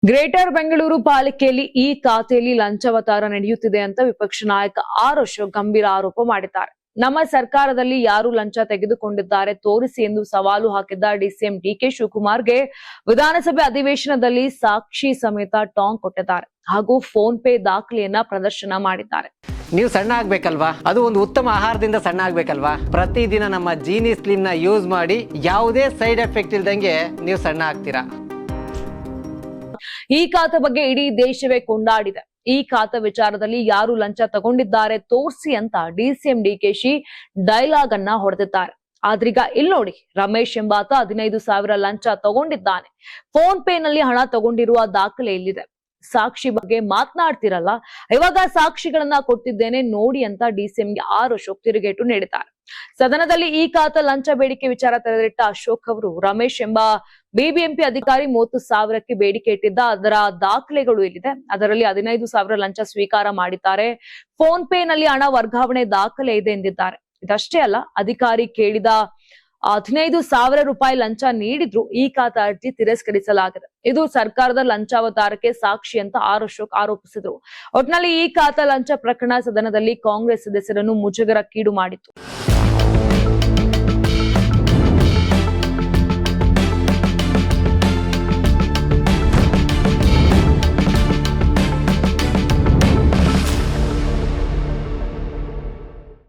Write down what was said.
Greater Bengaluru ಪಾಲಿಕೆಯಲ್ಲಿ ಈ ಖಾತೆಯಲ್ಲಿ ಲಂಚಾವತಾರ ನಡೆಯುತ್ತಿದೆ ಅಂತ ವಿಪಕ್ಷ ನಾಯಕ ಆರ್ ಅಶೋಕ್ ಗಂಭೀರ ಆರೋಪ ಮಾಡಿದ್ದಾರೆ. ನಮ್ಮ ಸರ್ಕಾರದಲ್ಲಿ ಯಾರು ಲಂಚ ತೆಗೆದುಕೊಂಡಿದ್ದಾರೆ ತೋರಿಸಿ ಎಂದು ಸವಾಲು ಹಾಕಿದ್ದ ಡಿಸಿಎಂ ಡಿಕೆ ಶಿವಕುಮಾರ್ಗೆ ವಿಧಾನಸಭೆ ಅಧಿವೇಶನದಲ್ಲಿ ಸಾಕ್ಷಿ ಸಮೇತ ಟಾಂಗ್ ಕೊಟ್ಟಿದ್ದಾರೆ ಹಾಗೂ ಫೋನ್ ಪೇ ದಾಖಲೆಯನ್ನ ಪ್ರದರ್ಶನ ಮಾಡಿದ್ದಾರೆ. ನೀವು ಸಣ್ಣ ಆಗ್ಬೇಕಲ್ವಾ? ಅದು ಒಂದು ಉತ್ತಮ ಆಹಾರದಿಂದ ಸಣ್ಣ ಆಗ್ಬೇಕಲ್ವಾ? ಪ್ರತಿದಿನ ನಮ್ಮ ಜೀನಿ ಸ್ಲಿಮ್ ನ ಯೂಸ್ ಮಾಡಿ ಯಾವುದೇ ಸೈಡ್ ಎಫೆಕ್ಟ್ ಇಲ್ದಂಗೆ ನೀವು ಸಣ್ಣ ಆಗ್ತೀರಾ. ಈ ಖಾತೆ ಬಗ್ಗೆ ಇಡೀ ದೇಶವೇ ಕೊಂಡಾಡಿದೆ. ಈ ಖಾತೆ ವಿಚಾರದಲ್ಲಿ ಯಾರು ಲಂಚ ತಗೊಂಡಿದ್ದಾರೆ ತೋರಿಸಿ ಅಂತ ಡಿಸಿಎಂ ಡಿಕೆಶಿ ಡೈಲಾಗ್ ಅನ್ನ ಹೊಡೆದಿದ್ದಾರೆ. ಆದ್ರೀಗ ಇಲ್ಲಿ ನೋಡಿ, ರಮೇಶ್ ಎಂಬಾತ 15,000 ಲಂಚ ತಗೊಂಡಿದ್ದಾನೆ. ಫೋನ್ ಪೇ ನಲ್ಲಿ ಹಣ ತಗೊಂಡಿರುವ ದಾಖಲೆ ಇಲ್ಲಿದೆ. ಸಾಕ್ಷಿ ಬಗ್ಗೆ ಮಾತನಾಡ್ತಿರಲ್ಲ, ಇವಾಗ ಸಾಕ್ಷಿಗಳನ್ನ ಕೊಟ್ಟಿದ್ದೇನೆ ನೋಡಿ ಅಂತ ಡಿಸಿಎಂಗೆ ಆರ್ ಅಶೋಕ್ ತಿರುಗೇಟು ನೀಡಿದ್ದಾರೆ. ಸದನದಲ್ಲಿ ಈ ಖಾತೆ ಲಂಚ ಬೇಡಿಕೆ ವಿಚಾರ ತೆರೆದಿಟ್ಟ ಅಶೋಕ್ ಅವರು ರಮೇಶ್ ಎಂಬ ಬಿಬಿಎಂಪಿ ಅಧಿಕಾರಿ 30,000ಕ್ಕೆ ಬೇಡಿಕೆ ಇಟ್ಟಿದ್ದ ಅದರ ದಾಖಲೆಗಳು ಇಲ್ಲಿದೆ. ಅದರಲ್ಲಿ 15,000 ಲಂಚ ಸ್ವೀಕಾರ ಮಾಡಿದ್ದಾರೆ. ಫೋನ್ ಪೇ ನಲ್ಲಿ ಹಣ ವರ್ಗಾವಣೆ ದಾಖಲೆ ಇದೆ ಎಂದಿದ್ದಾರೆ. ಇದಷ್ಟೇ ಅಲ್ಲ, ಅಧಿಕಾರಿ ಕೇಳಿದ 15,000 ರೂಪಾಯಿ ಲಂಚ ನೀಡಿದ್ರು ಈ ಖಾತೆ ಅರ್ಜಿ ತಿರಸ್ಕರಿಸಲಾಗಿದೆ. ಇದು ಸರ್ಕಾರದ ಲಂಚಾವತಾರಕ್ಕೆ ಸಾಕ್ಷಿ ಅಂತ ಆರ್ ಅಶೋಕ್ ಆರೋಪಿಸಿದ್ರು. ಒಟ್ನಲ್ಲಿ ಈ ಖಾತೆ ಲಂಚ ಪ್ರಕರಣ ಸದನದಲ್ಲಿ ಕಾಂಗ್ರೆಸ್ ಸದಸ್ಯರನ್ನು ಮುಜುಗರಕ್ಕೀಡು ಮಾಡಿತ್ತು.